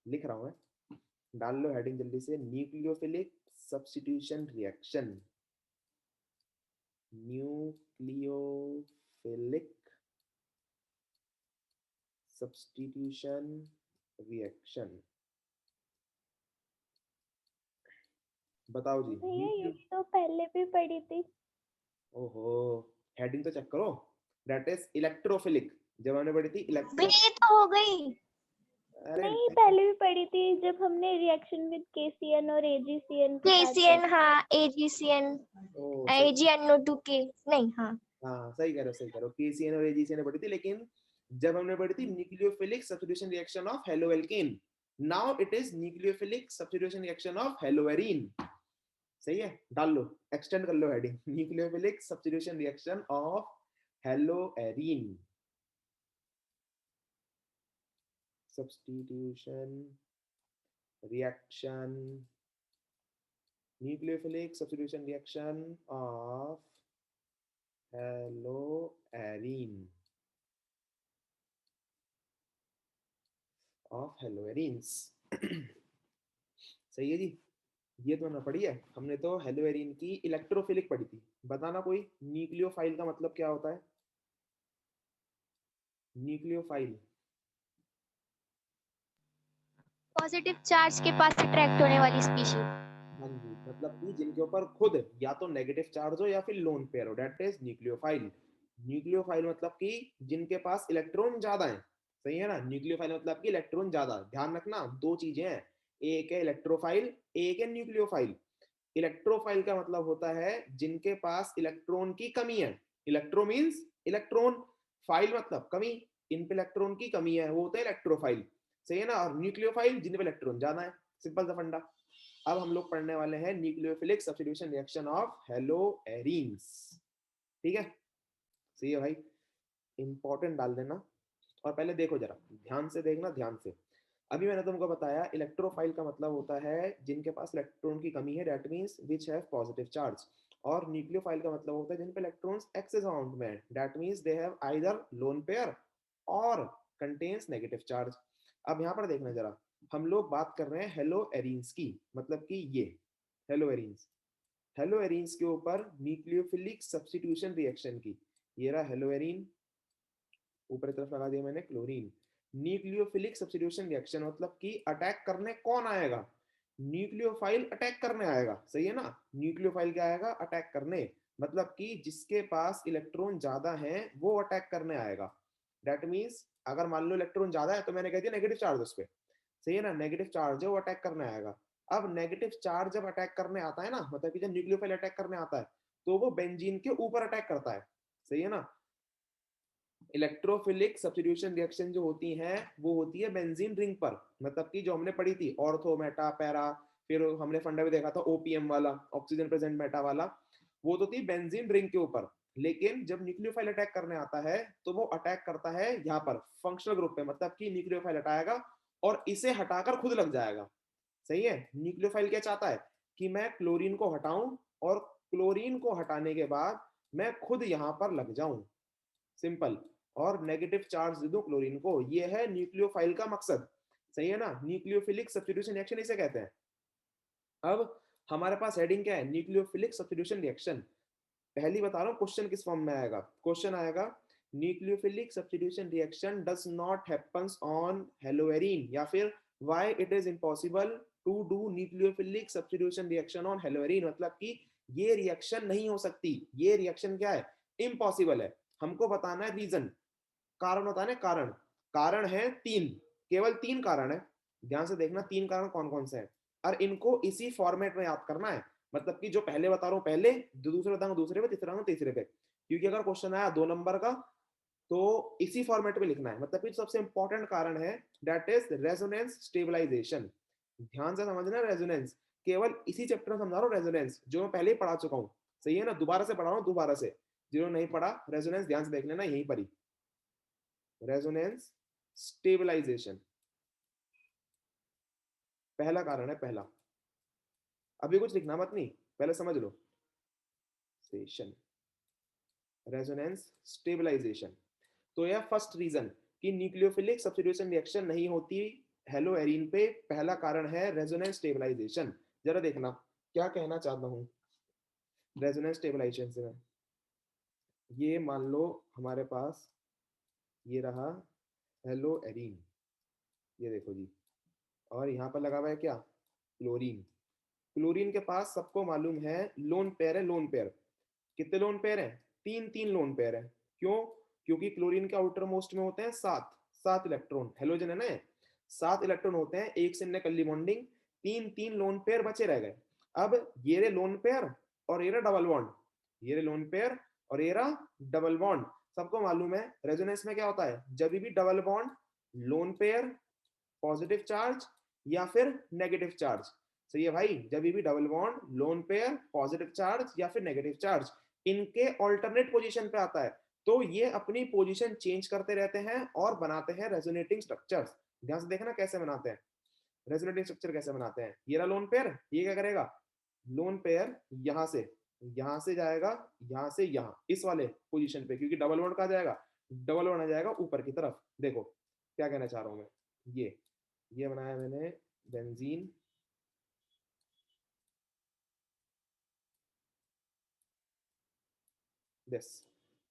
लिख रहा हूं मैं, डाल लो हेडिंग जल्दी से, nucleophilic substitution reaction, nucleophilic substitution reaction. बताओ जी। भैया ये तो पहले भी पढ़ी थी। ओहो, हेडिंग तो चेक करो। दैट इज इलेक्ट्रोफिलिक, जब हमने पढ़ी थी बी इलेक्ट्रो। तो हो गई। अरे नहीं, पहले भी पढ़ी थी जब हमने रिएक्शन विद KCN और AgCN के साथ KCN, हाँ, AgCN, ओ सही, AgNO2 के नहीं, हाँ। हाँ सही कह रहे हो, सही कह रहे हो, केसीएन और एजीसीएन पढ़ी थी, लेकिन जब हमने पढ़ी थी nucleophilic substitution reaction of haloalkane, now it is nucleophilic substitution reaction of haloarene. सही है, डाल लो, एक्सटेंड कर लो heading, nucleophilic substitution reaction of haloarene, substitution reaction, nucleophilic substitution reaction of haloarene, of haloarenes. सही है जी, ये तो ना पढ़ी है हमने, तो हेलोएरीन की इलेक्ट्रोफिलिक पढ़ी थी। बताना कोई, न्यूक्लियोफाइल का मतलब क्या होता है? न्यूक्लियोफाइल, पॉजिटिव चार्ज के पास अट्रैक्ट होने वाली स्पीशीज। हाँ जी, मतलब कि जिनके ऊपर खुद या तो नेगेटिव चार्ज हो या फिर लोन पेयर हो, दैट इज न्यूक्लियोफाइल। न्यूक्लियोफाइल मतलब कि जिनके पास इलेक्ट्रॉन ज्यादा है, सही है ना, न्यूक्लियोफाइल मतलब कि इलेक्ट्रॉन ज्यादा। ध्यान रखना, दो चीजें हैं, एक है इलेक्ट्रोफाइल, एक है न्यूक्लियोफाइल। इलेक्ट्रोफाइल का मतलब होता है जिनके पास इलेक्ट्रॉन की कमी है, इलेक्ट्रो मींस इलेक्ट्रॉन, फाइल मतलब कमी, इन पे इलेक्ट्रॉन की कमी है, वो होता है इलेक्ट्रोफाइल, सही है ना। और न्यूक्लियोफाइल जिन पे इलेक्ट्रॉन ज्यादा है, सिंपल सा फंडा। अब हम लोग पढ़ने वाले हैं nucleophilic substitution reaction of haloarenes, ठीक है, सही है भाई, इंपॉर्टेंट डाल देना। और पहले देखो जरा, ध्यान से देखना, ध्यान से। अभी मैंने तुमको बताया इलेक्ट्रोफाइल का मतलब होता है जिनके पास इलेक्ट्रॉन की कमी है, that means which have positive charge. और न्यूक्लियोफाइल का मतलब होता है जिन पे इलेक्ट्रॉन्स एक्सेस अमाउंट में, that means they have either lone pair और कंटेन्स नेगेटिव चार्ज। अब यहाँ पर देखना जरा, हम लोग बात कर रहे हैं हेलो एरीन्स की, मतलब कि ये हेलो एरीन्स, हेलो एरीन्स के ऊपर न्यूक्लियोफिलिक सब्स्टिट्यूशन रिएक्शन की। ये रहा हेलो एरीन, ऊपर की तरफ लगा दिया मैंने क्लोरीन। न्यूक्लियोफिलिक सब्स्टिट्यूशन रिएक्शन मतलब कि अटैक करने कौन आएगा? न्यूक्लियोफाइल अटैक करने आएगा, सही है ना। न्यूक्लियोफाइल क्या आएगा? अटैक करने, मतलब कि जिसके पास इलेक्ट्रॉन ज्यादा है वो अटैक करने आएगा। दैट मींस अगर मान लो इलेक्ट्रॉन ज्यादा है तो मैंने कह दिया नेगेटिव चार्ज उस पर, सही है ना, नेगेटिव चार्ज है वो अटैक करने आएगा। अब नेगेटिव चार्ज जब अटैक करने आता है ना, मतलब कि जब न्यूक्लियोफाइल अटैक करने आता है तो वो बेंजीन के ऊपर अटैक करता है, सही है ना। इलेक्ट्रोफिलिक सब्स्टिट्यूशन रिएक्शन जो होती हैं वो होती है बेंजीन रिंग पर, मतलब कि जो हमने पढ़ी थी ऑर्थो मेटा पैरा, फिर हमने फंडा भी देखा था ओपीएम वाला, ऑक्सीजन प्रेजेंट मेटा वाला, वो तो थी बेंजीन रिंग के ऊपर। लेकिन जब न्यूक्लियोफाइल अटैक करने आता है तो वो अटैक करता है यहाँ पर फंक्शनल ग्रुप पे, मतलब कि न्यूक्लियोफाइल हटाएगा और इसे हटाकर खुद लग जाएगा, सही है। न्यूक्लियोफाइल क्या चाहता है कि मैं क्लोरीन को हटाऊं और क्लोरीन को हटाने के बाद मैं खुद यहां पर लग जाऊं, सिंपल, और नेगेटिव चार्ज दे दूं क्लोरीन को, ये है न्यूक्लियोफाइल का मकसद, सही है ना। न्यूक्लियोफिलिक सब्स्टिट्यूशन रिएक्शन इसे कहते हैं। अब हमारे पास हेडिंग क्या है? Nucleophilic substitution reaction. पहली बता रहा हूँ क्वेश्चन किस फॉर्म में आएगा, क्वेश्चन आएगा nucleophilic substitution reaction does not happens on haloarene, या फिर why it is impossible to do nucleophilic substitution reaction on haloarene, मतलब कि ये रिएक्शन नहीं हो सकती, ये रिएक्शन क्या है? इम्पॉसिबल है। हमको बताना है रीजन, कारण बताना है, कारण, कारण है तीन, केवल तीन कारण है, ध्यान से देखना तीन कारण कौन कौन से हैं, और इनको इसी फॉर्मेट में याद करना है, मतलब कि जो पहले बता रहा हूं पहले, जो दूसरे बताऊंगा दूसरे पे, तीसरा तीसरे पे, क्योंकि अगर क्वेश्चन आया 2 नंबर का तो इसी फॉर्मेट में लिखना है। मतलब कि सबसे इंपॉर्टेंट कारण है दैट इज रेजोनेंस स्टेबलाइजेशन। ध्यान से समझना, रेजोनेंस केवल इसी चैप्टर में समझा रहा हूँ, रेजोनेंस जो मैं पहले ही पढ़ा चुका हूँ, सही है ना, दोबारा से पढ़ा रहा हूँ, दोबारा से, जिन्होंने नहीं पढ़ा रेजोनेंस ध्यान से देख लेना, यहीं पर ही, रेजोनेंस स्टेबलाइजेशन पहला कारण है, पहला। अभी कुछ लिखना मत, नहीं पहले समझ लो, सेशन, रेजोनेंस स्टेबलाइजेशन। तो यह फर्स्ट रीजन कि न्यूक्लियोफिलिक सब्स्टिट्यूशन रिएक्शन नहीं होती हेलोएरिन पे पहला कारण है रेजोनेंस स्टेबलाइजेशन। जरा देखना क्या कहना चाहता हूँ रेजोनेंस स्टेबलाइजेशन से। ये मान लो हमारे पास ये रहा हेलोएरिन, ये देखो जी, और यहाँ पर लगा हुआ है क्या, क्लोरीन। क्लोरीन के पास सबको मालूम है लोन पेयर है, लोन पेयर। कितने लोन पेयर हैं, तीन तीन लोन पेयर है। क्यों, क्योंकि क्लोरीन के आउटर मोस्ट में होते हैं सात सात इलेक्ट्रॉन, हेलोजन है ना, सात इलेक्ट्रॉन होते हैं, एक से कल्ली बॉन्डिंग, तीन तीन लोन पेयर बचे रह गए। अब ये रे लोन पेयर और ये डबल बॉन्ड, ये रे लोन पेयर और ये डबल बॉन्ड। सबको मालूम है रेजोनेंस में क्या होता है, जब भी double bond, lone pair, positive charge या फिर नेगेटिव चार्ज। सही है भाई, जब भी double bond, lone pair, positive charge या फिर नेगेटिव चार्ज, इनके ऑल्टरनेट पोजीशन पे आता है, तो ये अपनी पोजीशन चेंज करते रहते हैं और बनाते हैं रेजोनेटिंग स्ट्रक्चर्स। ध्यान से देखना कैसे बनाते हैं रेजोनेटिंग स्ट्रक्चर, कैसे बनाते हैं। ये रहा लोन पेयर, ये क्या करेगा, लोन पेयर यहां से जाएगा, यहां से यहां इस वाले पोजीशन पे, क्योंकि डबल बॉन्ड कहा जाएगा, डबल बॉन्ड आ जाएगा ऊपर की तरफ। देखो क्या कहना चाह रहा हूं मैं, ये बनाया मैंने बेंजीन, दिस,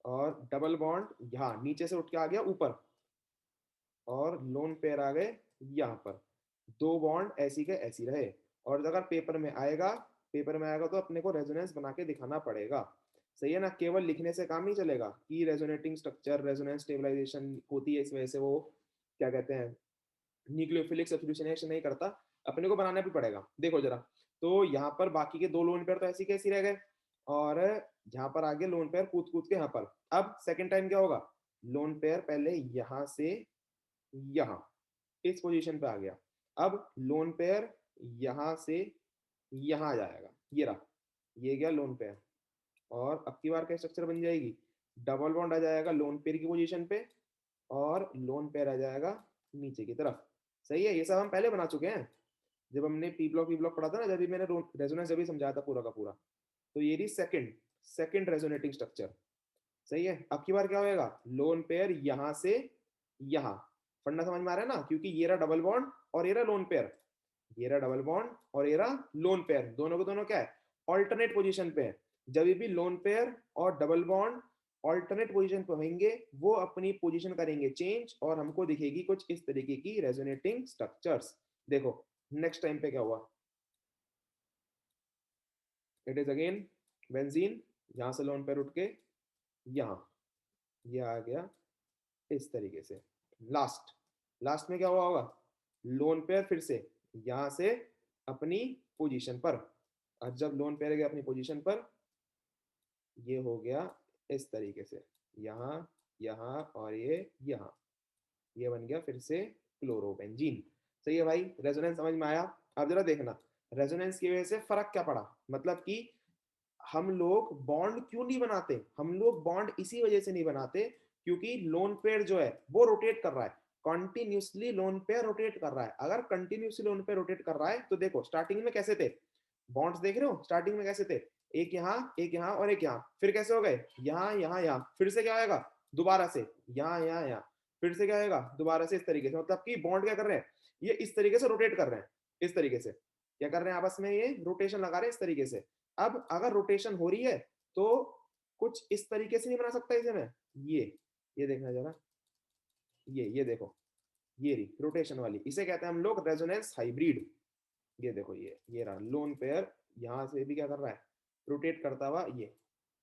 और डबल बॉन्ड यहाँ नीचे से उठ के आ गया ऊपर, और लोन पेयर आ गए यहाँ पर, दो बॉन्ड ऐसी के ऐसी रहे। और अगर पेपर में आएगा, तो अपने को रेजोनेंस बना के दिखाना पड़ेगा। सही है ना, केवल लिखने से काम नहीं चलेगा कि रेजोनेटिंग स्ट्रक्चर, रेजोनेंस स्टेबलाइजेशन होती है, इस वजह से वो क्या कहते हैं न्यूक्लियोफिलिक सब्स्टिट्यूशनेशन नहीं करता, अपने को बनाना भी पड़ेगा। देखो जरा, तो यहाँ पर बाकी के दो लोन पेयर तो ऐसी कैसी रह गए, और यहाँ पर आगे लोन पेयर कूद कूद के यहाँ पर। अब सेकंड टाइम क्या होगा, लोन पेयर पहले यहाँ से यहाँ इस पोजीशन पे आ गया, अब लोन पेयर यहाँ से यहाँ आ जाएगा, ये रहा, ये गया लोन पेयर। और अब की बार क्या स्ट्रक्चर बन जाएगी, डबल बॉन्ड आ जाएगा लोन पेयर की पोजीशन पे, और लोन पेयर आ जाएगा नीचे की तरफ। सही है, ये सब हम पहले बना चुके हैं, जब हमने पी ब्लॉक पढ़ा था ना, जब भी मैंने रेजोनेंस जब भी समझाया था पूरा का पूरा। तो ये रही सेकंड सेकंड रेजोनेटिंग स्ट्रक्चर। सही है, अब की बार क्या होएगा, लोन पेयर यहाँ से यहाँ, फंडा समझ में आ रहा है ना, क्योंकि ये रहा डबल बॉन्ड और ये रहा लोन पेयर, ये रहा डबल बॉन्ड और ये रहा लोन पेयर, दोनों के दोनों क्या है, ऑल्टरनेट पोजीशन पे है। जब भी लोन पेयर और डबल बॉन्ड ऑल्टरनेट पोजीशन पे होंगे, वो अपनी पोजीशन करेंगे चेंज, और हमको दिखेगी कुछ इस तरीके की रेजोनेटिंग स्ट्रक्चर्स। देखो नेक्स्ट टाइम पे क्या हुआ, इट इज अगेन बेंजीन, यहां से लोन पेयर उठ के यहाँ ये आ गया इस तरीके से। लास्ट लास्ट में क्या हुआ होगा, लोन पेयर फिर से यहां से अपनी पोजीशन पर, और जब लोन पेयर गया अपनी पोजीशन पर, ये हो गया इस तरीके से, यहाँ यहाँ और ये यहाँ, ये बन गया फिर से क्लोरोबेंजीन। सही है भाई, रेजोनेंस समझ में आया। अब जरा देखना रेजोनेंस की वजह से फर्क क्या पड़ा, मतलब कि हम लोग बॉन्ड क्यों नहीं बनाते, हम लोग बॉन्ड इसी वजह से नहीं बनाते क्योंकि लोन पेयर जो है वो रोटेट कर रहा है, कॉन्टिन्यूसली लोन पेयर रोटेट कर रहा है। अगर कंटिन्यूसली लोन पेयर रोटेट कर रहा है तो देखो स्टार्टिंग में कैसे थे बॉन्ड्स, देख रहे हो स्टार्टिंग में कैसे थे, एक यहाँ और एक यहाँ, फिर कैसे हो गए यहाँ यहाँ यहाँ, फिर से क्या आएगा दोबारा से यहाँ यहाँ यहाँ, फिर से क्या आएगा दोबारा से इस तरीके से। मतलब कि बॉन्ड क्या कर रहे हैं, ये इस तरीके से रोटेट कर रहे हैं, इस तरीके से क्या कर रहे हैं, आपस में ये रोटेशन लगा रहे हैं इस तरीके से। अब अगर रोटेशन हो रही है तो कुछ इस तरीके से नहीं बना सकता इसे मैं, ये देखना जरा, ये देखो, ये रही रोटेशन वाली, इसे कहते हैं हम लोग रेजोनेंस हाइब्रिड। ये देखो, ये रहा लोन पेयर, यहाँ से भी क्या कर रहा है, रोटेट करता हुआ ये।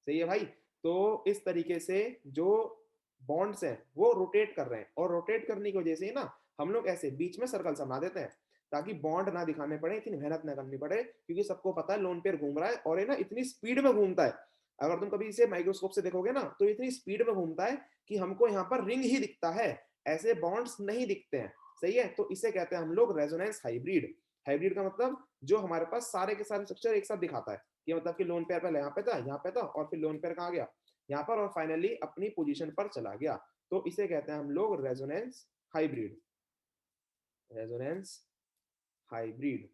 सही है भाई, तो इस तरीके से जो बॉन्ड्स हैं वो रोटेट कर रहे हैं, और रोटेट करने की वजह से ना हम लोग ऐसे बीच में सर्कल बना देते हैं ताकि बॉन्ड ना दिखाने पड़े, इतनी मेहनत ना करनी पड़े, क्योंकि सबको पता है लोन पेयर घूम रहा है और ये ना इतनी स्पीड में घूमता है। अगर तुम कभी इसे माइक्रोस्कोप से देखोगे ना तो इतनी स्पीड में घूमता है कि हमको यहाँ पर रिंग ही दिखता है, ऐसे बॉन्ड्स नहीं दिखते हैं। सही है, तो इसे कहते हैं हम लोग रेजोनेंस हाइब्रिड। हाइब्रिड का मतलब जो हमारे पास सारे के सारे स्ट्रक्चर एक साथ दिखाता है, कि मतलब कि लोन पेयर पहले यहाँ पे था और फिर लोन पेयर कहाँ गया यहाँ पर, और फाइनली अपनी पोजीशन पर चला गया। तो इसे कहते हैं हम लोग रेजोनेंस हाइब्रिड, रेजोनेंस हाइब्रिड।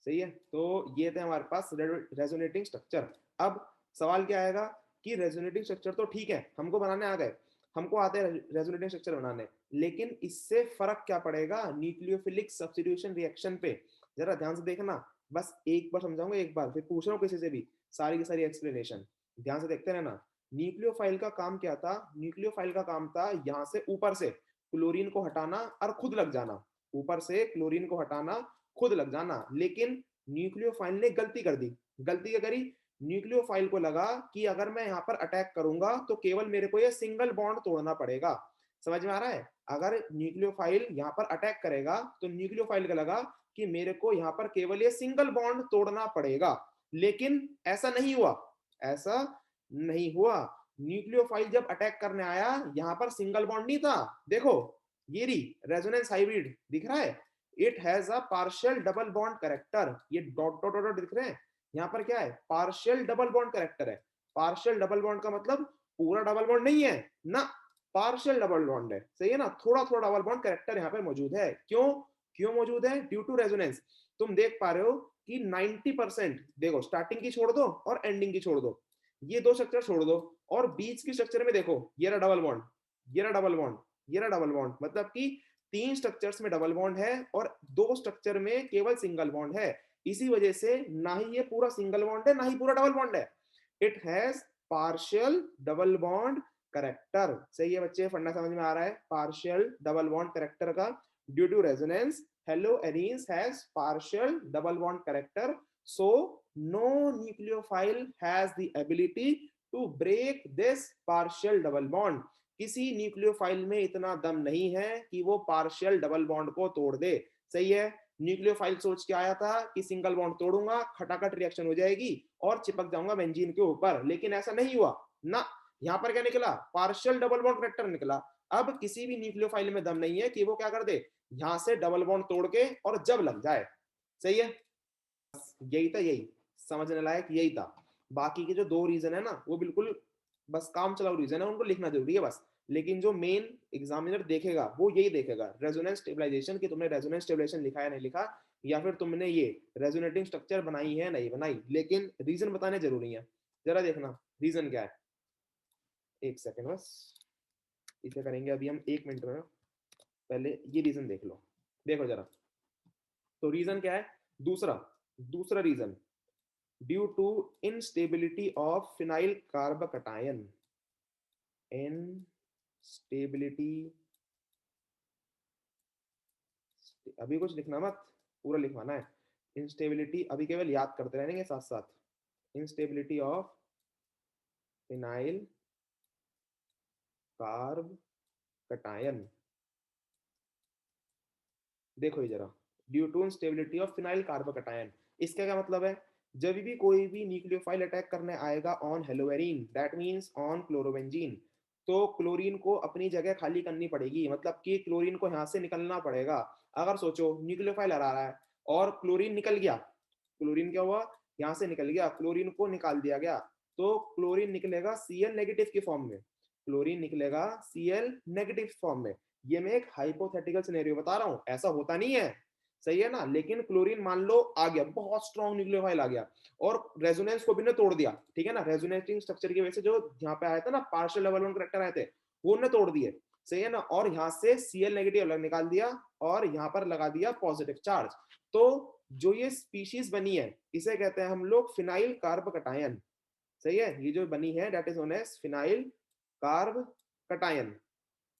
सही है, तो ये थे हमारे पास रेजोनेटिंग स्ट्रक्चर। अब सवाल क्या आएगा कि रेजोनेटिंग स्ट्रक्चर तो ठीक है हमको बनाने आ गए, हमको आते हैं रेजोनेटिंग स्ट्रक्चर बनाने, लेकिन इससे फर्क क्या पड़ेगा न्यूक्लियोफिलिक सब्स्टिट्यूशन रिएक्शन पे, जरा ध्यान से देखना, बस एक बार समझाऊंगा, एक बार फिर पूछ रहा हूँ किसी से भी सारी की सारी एक्सप्लेनेशन, ध्यान से देखते रहना। न्यूक्लियोफाइल का काम क्या था, न्यूक्लियोफाइल का काम था यहाँ से ऊपर से क्लोरीन को हटाना और खुद लग जाना, ऊपर से क्लोरीन को हटाना खुद लग जाना। लेकिन न्यूक्लियोफाइल ने गलती कर दी। गलती क्या करी, न्यूक्लियोफाइल को लगा कि अगर मैं यहाँ पर अटैक करूंगा तो केवल मेरे को ये सिंगल बॉन्ड तोड़ना पड़ेगा। समझ में आ रहा है, अगर न्यूक्लियोफाइल यहाँ पर अटैक करेगा तो न्यूक्लियोफाइल का लगा कि मेरे को यहाँ पर केवल ये सिंगल बॉन्ड तोड़ना पड़ेगा। लेकिन ऐसा नहीं हुआ, ऐसा नहीं हुआ। न्यूक्लियोफाइल जब अटैक करने आया यहाँ पर सिंगल बॉन्ड नहीं था, देखो ये री रेजोनेंस हाइब्रिड दिख रहा है, it has a partial double bond character, ये डॉट डॉट डॉट दिख रहे हैं, यहाँ पर क्या है पार्शियल डबल बॉन्ड कैरेक्टर है। पार्शियल डबल बॉन्ड का मतलब पूरा डबल बॉन्ड नहीं है ना, पार्शियल डबल बॉन्ड है, सही है ना, थोड़ा थोड़ा डबल बॉन्ड कैरेक्टर यहाँ पे मौजूद है। क्यों क्यों मौजूद है, ड्यू टू रेजोनेंस। तुम देख पा रहे हो कि 90% देखो, स्टार्टिंग की छोड़ दो और एंडिंग की छोड़ दो, ये दो स्ट्रक्चर छोड़ दो, और बीच की स्ट्रक्चर में देखो ये रहा डबल बॉन्ड, ये रहा डबल बॉन्ड, ये रहा डबल बॉन्ड, मतलब कि 3 स्ट्रक्चर्स में डबल बॉन्ड है और 2 स्ट्रक्चर में केवल सिंगल बॉन्ड है। इसी वजह से ना ही ये पूरा सिंगल बॉन्ड है ना ही पूरा डबल बॉन्ड है, it has partial double bond character. सही है बच्चे, फंडा समझ में आ रहा है, पार्शियल डबल बॉन्ड करेक्टर का, due to resonance haloarenes has partial double bond character, so no nucleophile has the ability to break this partial double bond। किसी न्यूक्लियोफाइल में इतना दम नहीं है कि वो पार्शियल डबल बॉन्ड को तोड़ दे। सही है, न्यूक्लियोफाइल सोच के आया था कि सिंगल बॉन्ड तोड़ूंगा, खटाखट रिएक्शन हो जाएगी और चिपक जाऊंगा बेंजीन के ऊपर, लेकिन ऐसा नहीं हुआ ना। यहाँ पर क्या निकला, पार्शियल डबल बॉन्ड करेक्टर निकला। अब किसी भी न्यूक्लियोफाइल में दम नहीं है कि वो क्या कर दे, यहाँ से डबल बॉन्ड तोड़ के और जब लग जाए। सही है, यही था, यही समझने लायक यही था। बाकी के जो 2 रीजन है ना वो बिल्कुल बस काम चलाऊ रीजन है, उनको लिखना जरूरी है बस। लेकिन जो मेन एग्जामिनर देखेगा वो यही देखेगा, रेजोनेंस स्टेबलाइजेशन, कि तुमने रेजोनेंस स्टेबलाइजेशन लिखा है नहीं लिखा, या फिर तुमने ये रेजोनेटिंग स्ट्रक्चर बनाई है नहीं बनाई, लेकिन रीजन बताने जरूरी है। जरा देखना रीजन क्या है, एक सेकेंड बस, इसे करेंगे अभी हम 1 मिनट में, पहले ये रीजन देख लो। देखो जरा, तो रीजन क्या है, दूसरा दूसरा reason, due to instability of phenyl carb cation, instability, अभी कुछ लिखना मत, पूरा लिखवाना है। इंस्टेबिलिटी अभी केवल याद करते रहेंगे साथ साथ, instability of phenyl carbocation. देखो ये जरा, due to instability of phenyl carbocation, इसका क्या मतलब है, जब भी कोई भी न्यूक्लियोफाइल अटैक करने आएगा on haloarene, that means on chlorobenzene, तो क्लोरीन को अपनी जगह खाली करनी पड़ेगी, मतलब कि क्लोरीन को यहाँ से निकलना पड़ेगा। अगर सोचो न्यूक्लियोफाइल आ रहा है और क्लोरीन निकल गया, क्लोरीन क्या हुआ, यहाँ से निकल गया, क्लोरीन को निकाल दिया गया, तो क्लोरीन निकलेगा Cl नेगेटिव की फॉर्म में, क्लोरीन निकलेगा Cl नेगेटिव फॉर्म में। ये मैं एक हाइपोथेटिकल सिनेरियो बता रहा हूँ, ऐसा होता नहीं है, सही है ना। लेकिन क्लोरीन मान लो आ गया, बहुत स्ट्रॉन्ग न्यूक्लियोफाइल आ गया और रेजोनेंस को भी ने तोड़ दिया, ठीक है ना, रेजोनेटिंग स्ट्रक्चर की वजह से जो यहाँ पे आया था ना पार्शियल डबल बॉन्ड कैरेक्टर आए थे वो ने तोड़ दिए, सही है ना, और यहाँ से Cl नेगेटिव अलग निकाल दिया और यहाँ पर लगा दिया पॉजिटिव चार्ज। तो जो ये स्पीशीज बनी है इसे कहते हैं हम लोग फिनाइल कार्ब कटायन। सही है, ये जो बनी है that is known as phenyl carbocation.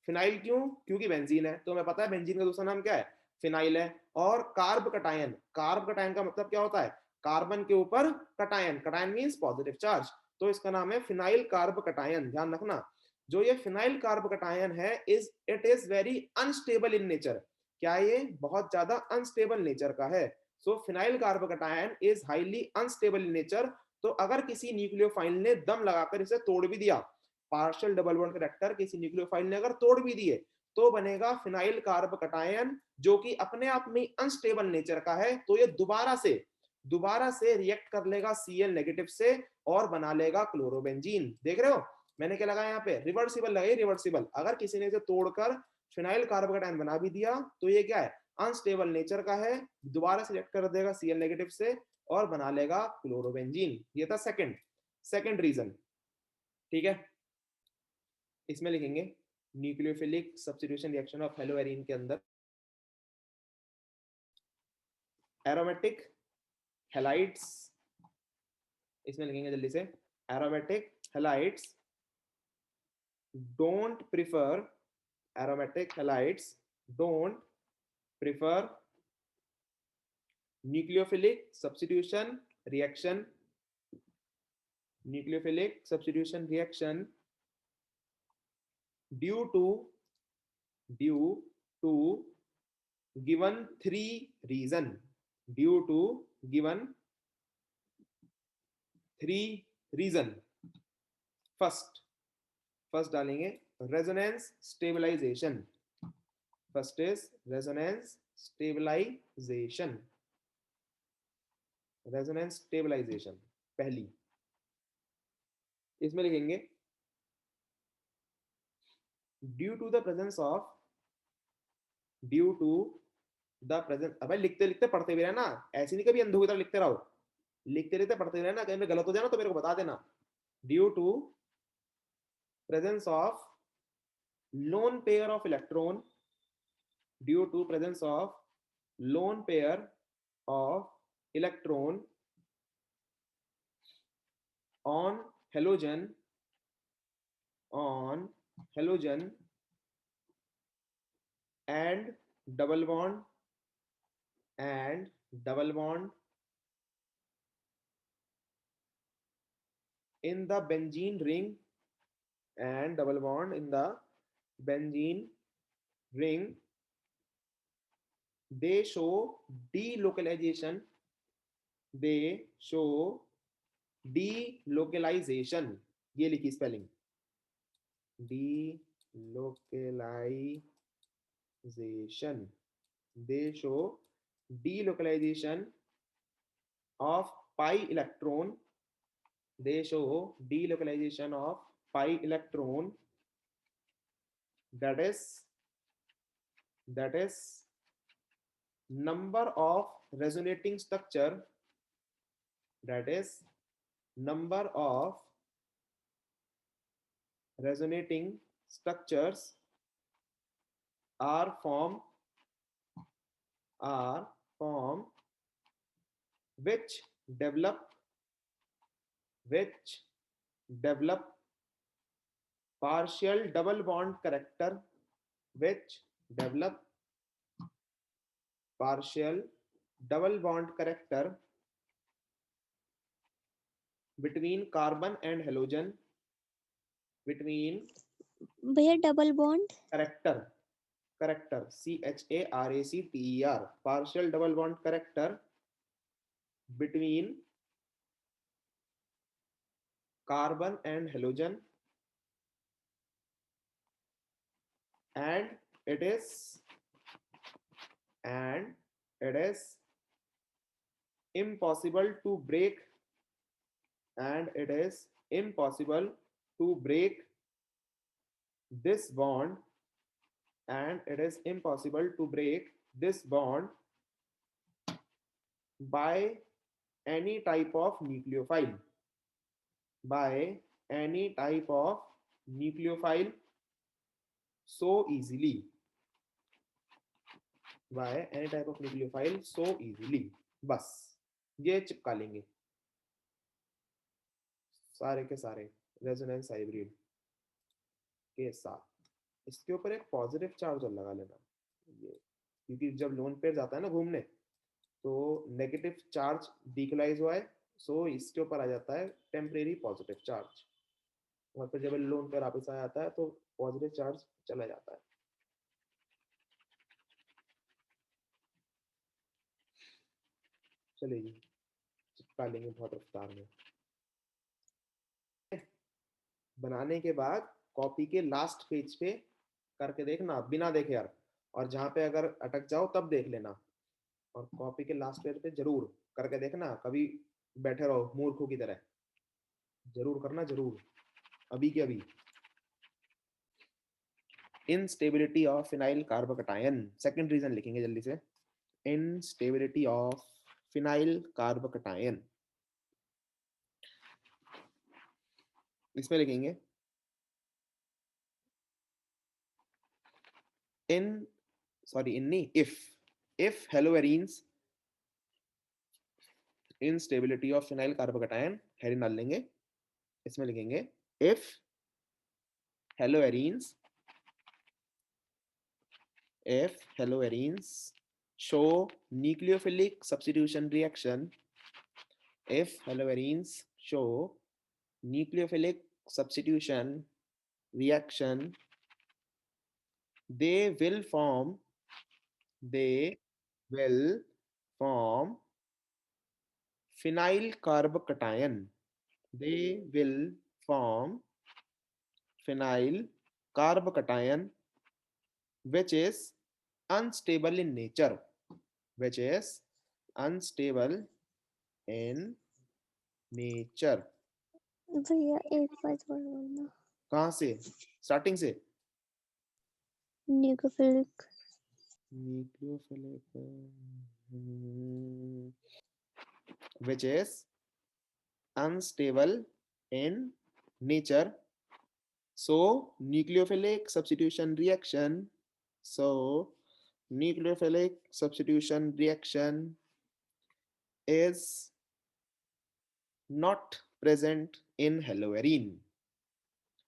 Phenyl क्यों, क्योंकि बेंजीन है, तो हमें पता है बेंजीन का दूसरा नाम क्या है, फिनाइल है। और कार्ब कटायन, कार्ब कटायन का मतलब क्या होता है, कार्बन के ऊपर cation, cation means positive charge, तो इसका नाम है फिनाइल कार्ब कटायन। ध्यान रखना, जो ये फिनाइल कार्ब कटायन है it is very unstable in nature, क्या ये बहुत ज्यादा अनस्टेबल नेचर का है। So phenyl carbocation is highly unstable in nature. तो अगर किसी न्यूक्लियोफाइल ने दम लगाकर इसे तोड़ भी दिया, पार्शियल डबल बॉन्ड कैरेक्टर किसी न्यूक्लियोफाइल ने अगर तोड़ भी दिए, तो बनेगा फिनाइल कार्ब कटायन जो कि अपने आप में अनस्टेबल नेचर का है, तो ये दोबारा से रिएक्ट कर लेगा Cl नेगेटिव से और बना लेगा क्लोरोबेंजीन। देख रहे हो मैंने क्या लगाया यहाँ पे, रिवर्सिबल लगाई, रिवर्सिबल। अगर किसी ने इसे तोड़कर फिनाइल कार्ब कटायन बना भी दिया तो ये क्या है, अनस्टेबल नेचर का है, दोबारा से रिएक्ट कर देगा Cl नेगेटिव से और बना लेगा क्लोरोबेंजीन। ये था सेकंड रीजन, ठीक है। इसमें लिखेंगे न्यूक्लियोफिलिक सब्स्टिट्यूशन रिएक्शन ऑफ हेलोएरिन के अंदर एरोमेटिक हैलाइड्स, इसमें लिखेंगे जल्दी से, aromatic halides don't prefer, aromatic halides don't prefer nucleophilic substitution reaction, nucleophilic substitution reaction due to given three reason, due to given three reason. First डालेंगे resonance stabilisation, first is resonance stabilisation, resonance stabilisation पहली, इसमें लिखेंगे due to the presence of, due to the presence, अब लिखते लिखते पढ़ते भी रहना, ऐसे नहीं कभी अंधों की तरह लिखते रहो, लिखते लिखते पढ़ते भी रहना, कहीं गलत हो जाना तो मेरे को बता देना। Due to presence of lone pair of electron, due to presence of lone pair of electron on halogen and double bond in the benzene ring, and double bond in the benzene ring, they show delocalization, they show delocalization, ये लिखी spelling, delocalization, they show delocalization of pi electron, they show delocalization of pi electron, that is number of resonating structure, that is number of resonating structures are formed which develop partial double bond character, which develop partial double bond character between carbon and halogen, between भैया double bond character CHARACTER, partial double bond character between carbon and halogen, and it is impossible to break, and it is impossible to break this bond, and it is impossible to break this bond by any type of nucleophile, by any type of nucleophile so easily, by any type of nucleophile so easily. बस ये चिपका लेंगे सारे के सारे resonance hybrid के साथ, इसके ऊपर एक पॉजिटिव चार्ज और लगा लेना ये, क्योंकि जब लोन पेयर जाता है ना घूमने तो नेगेटिव चार्ज डिक्लाइज हुआ है, सो इसके ऊपर आ जाता है टेम्परेरी पॉजिटिव चार्ज, और फिर जब लोन पेयर वापस आ जाता है तो पॉजिटिव चार्ज चला जाता है। चलिए चिपका लेंगे बहुत रफ्तार में। बनाने के बाद कॉपी के लास्ट पेज पे करके देखना, बिना देखे यार, और जहाँ पे अगर अटक जाओ तब देख लेना, और कॉपी के लास्ट पेज पे जरूर करके देखना, कभी बैठे रहो मूर्खों की तरह, जरूर करना जरूर, अभी के अभी। Instability of phenyl carbocation, second reason लिखेंगे जल्दी से, इनस्टेबिलिटी ऑफ फिनाइल कार्बोकैटायन, इसमें लिखेंगे in sorry in नहीं if haloarenes instability of phenyl carbocation heading डाल लेंगे, इसमें लिखेंगे if haloarenes show nucleophilic substitution reaction, if haloarenes show nucleophilic substitution reaction, they will form phenyl carbocation. They will form phenyl carbocation which is unstable in nature, which is unstable in nature. भैया एक बात और बोलना, कहाँ से starting से nucleophilic nucleophilic which is unstable in nature. So nucleophilic substitution reaction is not present in haloarine.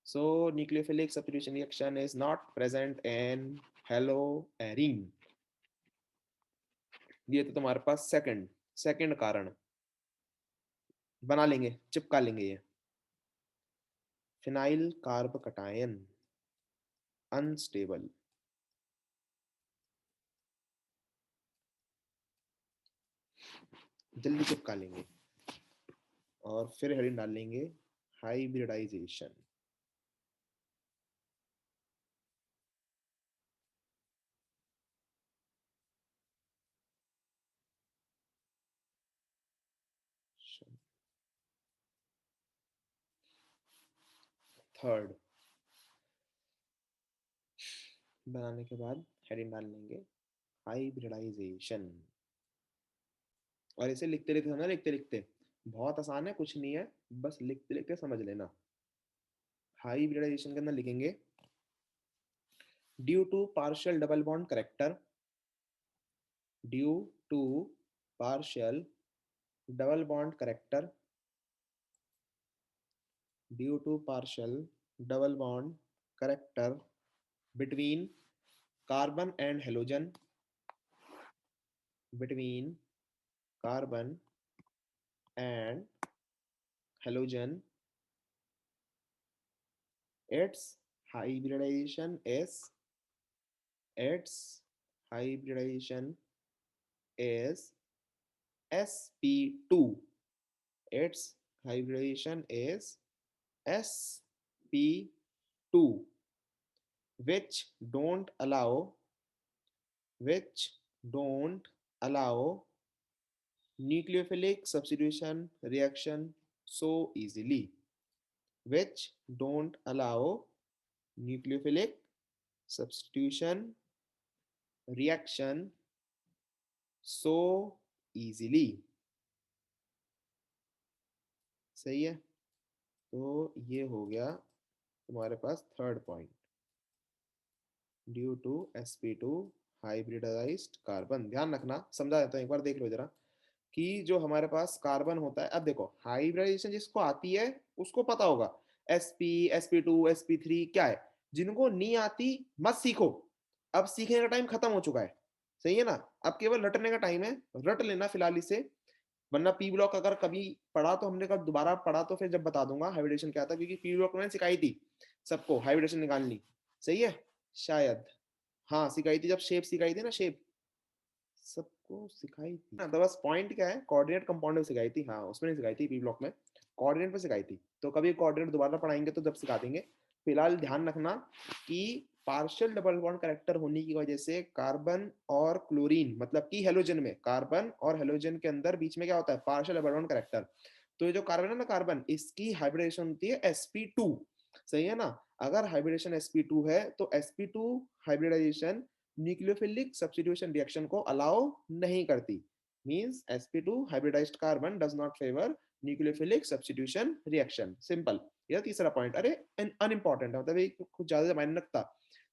So nucleophilic substitution reaction is not present in haloarine. ये तो तुम्हारे पास सेकंड कारण बना लेंगे, चिपका लेंगे ये फिनाइल कार्बोकटायन अनस्टेबल, जल्दी चिपका लेंगे और फिर हेडिंग डाल लेंगे हाइब्रिडाइजेशन. थर्ड बनाने के बाद हेडिंग डाल लेंगे हाइब्रिडाइजेशन. और इसे लिखते लिखते समझना, लिखते लिखते बहुत आसान है, कुछ नहीं है, बस लिखते लिखते समझ लेना. हाइब्रिडाइजेशन के अंदर लिखेंगे due to partial double bond character, due to partial double bond character, due to partial double bond character between carbon and halogen, between carbon and halogen, its hybridization is sp2, its hybridization is sp2 which don't allow nucleophilic substitution reaction so easily, which don't allow nucleophilic substitution reaction so easily. सही है, तो ये हो गया तुम्हारे पास third point, due to sp2 hybridised carbon. ध्यान रखना, समझा देता हूं, एक बार देख लो जरा कि जो हमारे पास कार्बन होता है, अब देखो हाइब्रिडाइजेशन जिसको आती है उसको पता होगा sp sp2 sp3 क्या है. जिनको नहीं आती मत सीखो, अब सीखने का टाइम खत्म हो चुका है, सही है ना, अब केवल रटने का टाइम है, रट लेना फिलहाल इसे, वरना पी ब्लॉक अगर कभी पढ़ा तो हमने कब दोबारा पढ़ा तो फिर जब बता दूंगा हाइब्रिडेशन क्या था, क्योंकि पी ब्लॉक में सिखाई थी सबको हाइब्रिडेशन निकालनी, सही है शायद, हाँ सिखाई थी, जब शेप सिखाई थी ना, शेप सबको सिखाई थी ना, तो बस पॉइंट क्या है, कोऑर्डिनेट कंपाउंड में सिखाई थी, हाँ उसमें नहीं सिखाई थी पी ब्लॉक में, कोऑर्डिनेट पे सिखाई थी, तो कभी कोऑर्डिनेट दोबारा पढ़ाएंगे तो जब सिखा देंगे. फिलहाल ध्यान रखना कि पार्शियल डबल बॉन्ड करेक्टर होने की वजह से कार्बन और क्लोरीन, मतलब कि हेलोजन में, कार्बन और हेलोजन के अंदर बीच में क्या होता है, पार्शियल डबल बॉन्ड करेक्टर. तो ये जो कार्बन है ना, कार्बन, इसकी हाइब्रिडेशन होती है sp2, सही है ना. अगर हाइब्रिडेशन sp2 है तो sp2 hybridization nucleophilic substitution reaction को अलाउ नहीं करती, means sp2 hybridised carbon does not favour nucleophilic substitution reaction. Simple. यह तीसरा पॉइंट, अरे अनइम्पोर्टेंट है, मतलब ये कुछ ज्यादा मायने रखता,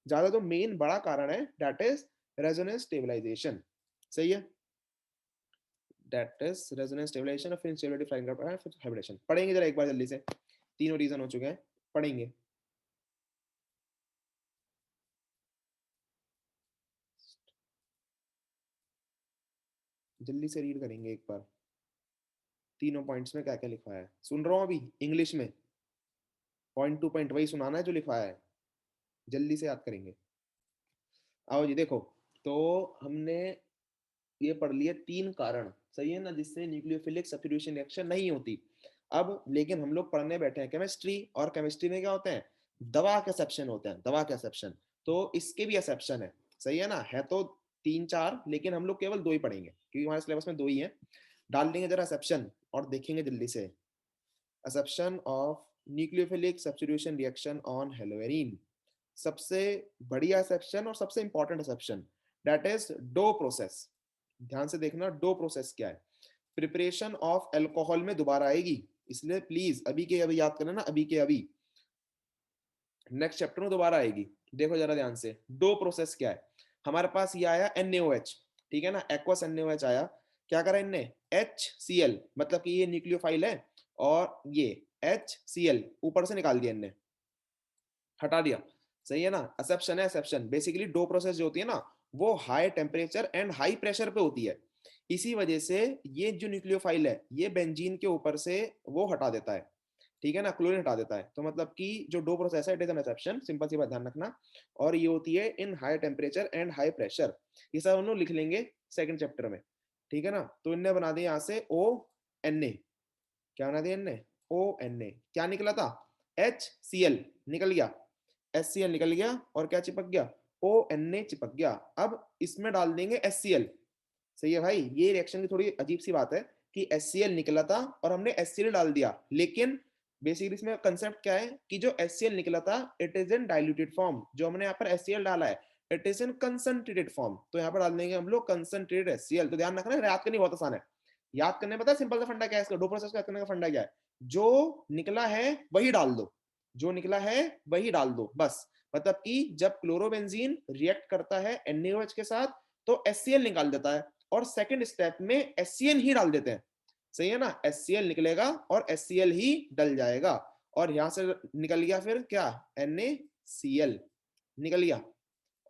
ज्यादा जो मेन बड़ा कारण है दैट इज रेजोनेंस स्टेबलाइजेशन। सही है, दैट इज रेजोनेंस स्टेबलाइजेशन और फिर इंस्टेबिलिटी फ्लाइंग फिर हाइब्रिडेशन। पढ़ेंगे जरा एक बार जल्दी से, तीनों रीजन हो चुके हैं, पढ़ेंगे। जल्दी से रीड करेंगे एक बार, तीनों पॉइंट्स में क्या क्या लिखा है। सुन रहा हूँ अभी इंग्लिश में, पॉइंट टू पॉइंट वही सुनाना है जो लिखा है, जल्दी से याद करेंगे। आओ जी देखो, तो हमने ये पढ़ लिया तीन कारण, सही है ना, जिससे न्यूक्लियोफिलिक सब्स्टिट्यूशन रिएक्शन नहीं होती। अब लेकिन हम लोग पढ़ने बैठे हैं केमिस्ट्री, और केमिस्ट्री में क्या होते हैं, दवा के एक्सेप्शन होते हैं, दवा के एक्सेप्शन। तो इसके भी एक्सेप्शन है, सही है ना, है तो तीन चार, लेकिन हम लोग केवल दो ही पढ़ेंगे क्योंकि हमारे सिलेबस में दो ही है। डाल देंगे जरा एक्सेप्शन और देखेंगे जल्दी से। Exception of nucleophilic substitution reaction on haloarene, सबसे बढ़िया एक्सेप्शन और सबसे important exception, that is Dow process. ध्यान से देखना, डो प्रोसेस क्या है, प्रिपरेशन ऑफ अल्कोहल में दोबारा आएगी, इसलिए प्लीज अभी के अभी याद करना ना, अभी के अभी, नेक्स्ट चैप्टर में दोबारा आएगी। देखो जरा ध्यान से, डो प्रोसेस क्या है। हमारे पास ये आया NaOH, ठीक है ना, एक्वस NaOH आया, क्या करा इनने, HCl, मतलब कि ये न्यूक्लियोफाइल है, और ये HCl ऊपर से निकाल दिया इनने, हटा दिया, सही है ना। एक्सेप्शन है, एक्सेप्शन बेसिकली डो प्रोसेस जो होती है ना, वो high temperature and high pressure पे होती है, इसी वजह से ये जो न्यूक्लियोफाइल है ये बेंजीन के ऊपर से वो हटा देता है, ठीक है ना, क्लोरीन हटा देता है। तो मतलब कि जो डो प्रोसेस है it is an exception, simple सी बात ध्यान रखना, और ये होती है in high temperature and high pressure. ये सब हम लोग लिख लेंगे सेकंड चैप्टर में, ठीक है ना। तो इनने बना दिया यहाँ से ONa, क्या बना दिया इनने, ONa, क्या निकला था, HCl निकल गया, HCl निकल गया, और क्या चिपक गया, ONa चिपक गया। अब इसमें डाल देंगे HCl, सही है भाई। ये रिएक्शन की थोड़ी अजीब सी बात है कि HCl निकला था और हमने HCl डाल दिया, लेकिन बेसिकली इसमें कंसेप्ट क्या है कि जो HCl निकला था it is in diluted form, जो हमने यहाँ पर HCl डाला है it is in concentrated form, तो यहाँ पर डाल देंगे हम लोग कंसंट्रेटेड HCl। तो ध्यान रखना, याद करनी बहुत आसान है, याद करने पता है सिंपल सा फंडा क्या है इसका, डो प्रोसेस को याद करने का फंडा क्या है, जो निकला है वही डाल दो, जो निकला है वही डाल दो बस। मतलब कि जब क्लोरोबेंजीन रिएक्ट करता है NaOH के साथ तो HCl निकाल देता है, और सेकंड स्टेप में HCl ही डाल देते हैं, सही है ना, HCl निकलेगा और HCl ही डल जाएगा, और यहां से निकल गया फिर क्या, NaCl निकल गया,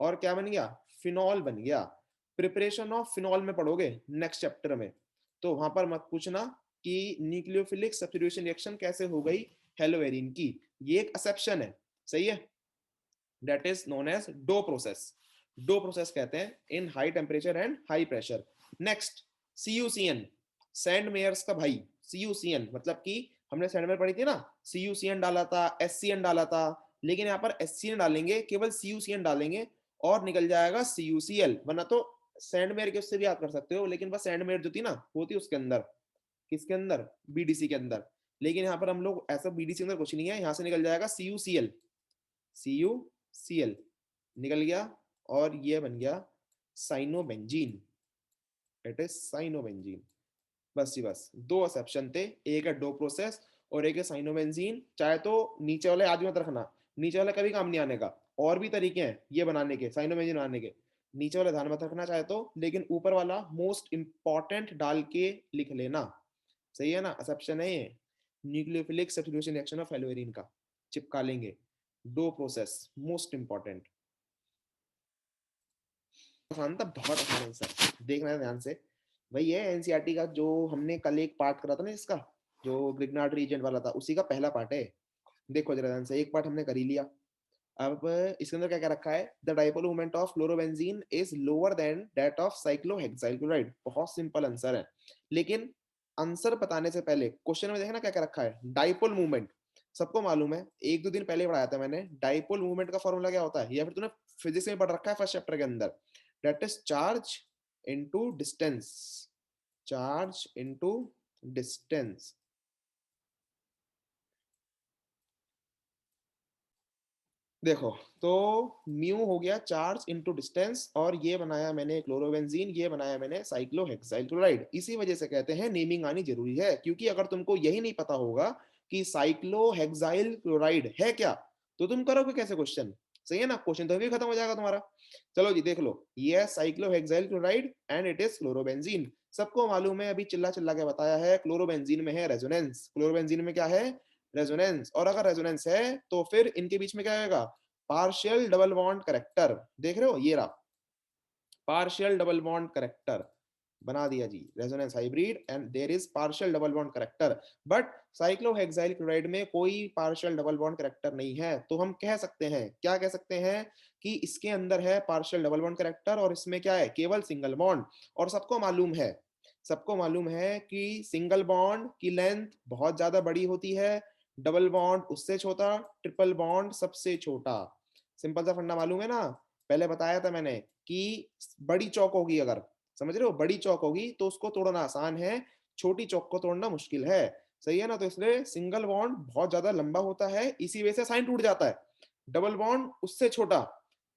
और क्या बन गया, फिनॉल बन गया। प्रिपरेशन ऑफ फिनॉल में पढ़ोगे नेक्स्ट चैप्टर में, तो वहां पर मत पूछना कि न्यूक्लियोफिलिक सब्स्टिट्यूशन रिएक्शन कैसे हो गई हेलोएरीन की, ये एक एक्सेप्शन है, सही है, that is known as Dow process. Dow process कहते हैं in high temperature and high pressure. Next CuCN, Sandmeyer's का भाई, CuCN मतलब कि हमने सैंड मेयर पढ़ी थी ना, CuCN डाला था, SCN डाला था, लेकिन यहाँ पर SCN डालेंगे, केवल CuCN डालेंगे और निकल जाएगा CuCl, वरना तो सैंड मेयर के उससे भी याद कर सकते हो, लेकिन बस सैंड मेयर जो थी ना वो थी उसके अंदर, किसके अंदर, BDC के अंदर, लेकिन यहाँ पर हम लोग ऐसा BDC के अंदर कुछ नहीं है, यहाँ से निकल जाएगा CuCl, CuCl निकल गया, और ये बन गया साइनोबेंजीन, इट इज साइनोबेंजीन। बस जी बस, दो एक्सेप्शन थे, एक है डो प्रोसेस और एक है साइनोबेंजीन। चाहे तो नीचे वाले आज मत रखना, नीचे वाला कभी काम नहीं आने का, और भी तरीके हैं ये बनाने के, साइनोबेंजीन बनाने के, नीचे वाला ध्यान मत रखना चाहे तो, लेकिन ऊपर वाला मोस्ट इंपॉर्टेंट डाल के लिख लेना, सही है ना। एक्सेप्शन है ये, nucleophilic substitution reaction of haloarene का चिपका लेंगे, डो प्रोसेस मोस्ट इंपॉर्टेंट। आसान था, बहुत आसान है सर, देखना है ध्यान से। वही है एनसीईआरटी का जो हमने कल एक पार्ट करा था ना, इसका जो ग्रिग्नार्ड रीजेंट वाला था, उसी का पहला पार्ट है। देखो जरा ध्यान से, एक पार्ट हमने कर ही लिया। अब इसके अंदर क्या क्या रखा है, the dipole moment of fluorobenzene is lower than that of cyclohexyl chloride. बहुत सिंपल आंसर है, लेकिन आंसर बताने से पहले क्वेश्चन में देखना क्या क्या रखा है। डाइपोल मूवमेंट सबको मालूम है, एक दो दिन पहले पढ़ाया था मैंने। डाइपोल मूवमेंट का फॉर्मूला क्या होता है, या फिर तूने फिजिक्स में पढ़ रखा है फर्स्ट चैप्टर के अंदर, that is charge into distance, charge into distance। देखो तो म्यू हो गया चार्ज इनटू डिस्टेंस, और ये बनाया मैंने क्लोरोबेंजीन, ये बनाया मैंने साइक्लोहेक्साइल क्लोराइड। इसी वजह से कहते हैं नेमिंग आनी जरूरी है, क्योंकि अगर तुमको यही नहीं पता होगा कि साइक्लोहेक्साइल क्लोराइड है क्या, तो तुम करोगे कैसे क्वेश्चन, सही है ना, क्वेश्चन तो भी खत्म हो जाएगा तुम्हारा। चलो जी देख लो, ये cyclohexyl chloride and it is chlorobenzene. सबको मालूम है, अभी चिल्ला चिल्ला के बताया है, क्लोरोबेंजीन में है रेजोनेंस। क्लोरोबेंजीन में क्या है? रेजोनेंस। और अगर रेजोनेंस है तो फिर इनके बीच में क्या होगा? Partial double bond character. देख रहे हो, ये रहा पार्शियल डबल बॉन्ड करेक्टर, बना दिया जी, resonance hybrid and there is partial double bond character. But cyclohexyl chloride में कोई पार्शियल डबल बॉन्ड करेक्टर नहीं है, तो हम कह सकते हैं, क्या कह सकते हैं, कि इसके अंदर है पार्शियल डबल बॉन्ड करेक्टर और इसमें क्या है? केवल सिंगल बॉन्ड। और सबको मालूम है कि सिंगल बॉन्ड की लेंथ बहुत ज्यादा बड़ी होती है, डबल बॉन्ड उससे छोटा, ट्रिपल बॉन्ड सबसे छोटा। सिंपल सा फंडा मालूम है ना, पहले बताया था मैंने कि बड़ी चौक होगी, अगर समझ रहे हो, बड़ी चौक होगी तो उसको तोड़ना आसान है, छोटी चौक को तोड़ना मुश्किल है। सही है ना, तो इसलिए सिंगल बॉन्ड बहुत ज्यादा लंबा होता है, इसी वजह से साइन टूट जाता है। डबल बॉन्ड उससे छोटा,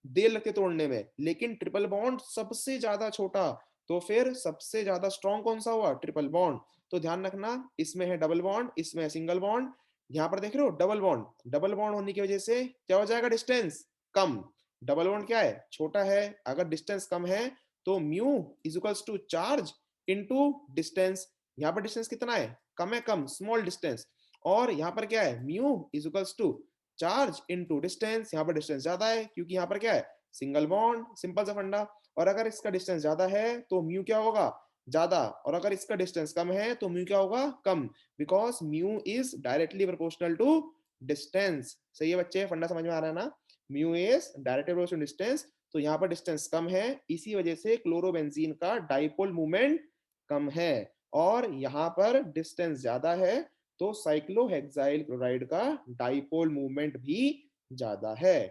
देर लगती है तोड़ने में, लेकिन ट्रिपल बॉन्ड सबसे ज्यादा छोटा, तो फिर सबसे ज्यादा स्ट्रॉन्ग कौन सा हुआ? Triple bond. तो ध्यान रखना, इसमें है डबल बॉन्ड, इसमें है सिंगल बॉन्ड। यहाँ पर देख रहे हो डबल बॉन्ड होने की वजह से क्या हो जाएगा? डिस्टेंस कम। डबल बॉन्ड क्या है? छोटा है। अगर डिस्टेंस कम है तो mu is equals to charge into distance. यहाँ पर डिस्टेंस कितना है? कम है, कम, स्मॉल डिस्टेंस। और यहाँ पर क्या है? Mu is equals to charge into distance. यहाँ पर डिस्टेंस ज्यादा है क्योंकि यहाँ पर क्या है? सिंगल बॉन्ड, सिंपल सा फंडा। और अगर इसका डिस्टेंस ज्यादा है तो म्यू क्या होगा? ज्यादा। और अगर इसका डिस्टेंस कम है तो म्यू क्या होगा? कम, because mu is directly proportional to distance. सही है बच्चे, फंडा समझ में आ रहा है ना? Mu is directly proportional to distance, तो यहाँ पर डिस्टेंस कम है, इसी वजह से क्लोरोबेंजीन का डाइपोल मूवमेंट कम है। और यहाँ पर डिस्टेंस ज्यादा है, तो साइक्लोहेक्साइल क्लोराइड का डाइपोल मूवमेंट भी ज्यादा है।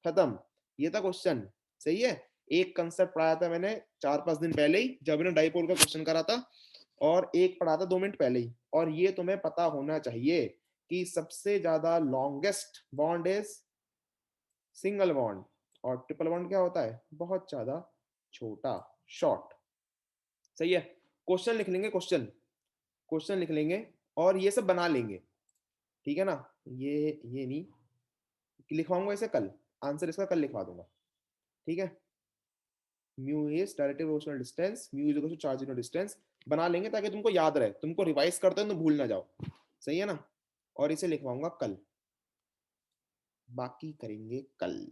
खत्म, ये था क्वेश्चन। सही है, एक कंसेप्ट पढ़ाया था मैंने 4-5 दिन पहले ही, जब मैंने डाइपोल का क्वेश्चन करा था, और एक पढ़ा था 2 मिनट पहले ही। और ये तुम्हें पता होना चाहिए कि सबसे ज्यादा longest bond is single bond, और ट्रिपल बॉन्ड क्या होता है? बहुत ज्यादा छोटा, शॉर्ट। सही है, क्वेश्चन लिख लेंगे, क्वेश्चन लिख लेंगे और ये सब बना लेंगे, ठीक है ना? ये नहीं लिखवाऊंगा इसे कल, आंसर इसका कल लिखवा दूंगा, ठीक है? Mu is directly proportional distance, mu is equal to charge in distance, बना लेंगे ताकि तुमको याद रहे, तुमको रिवाइज करते हैं तो भूल ना जाओ। सही है ना? और इसे लिखवाऊंगा कल, बाकी करेंगे कल।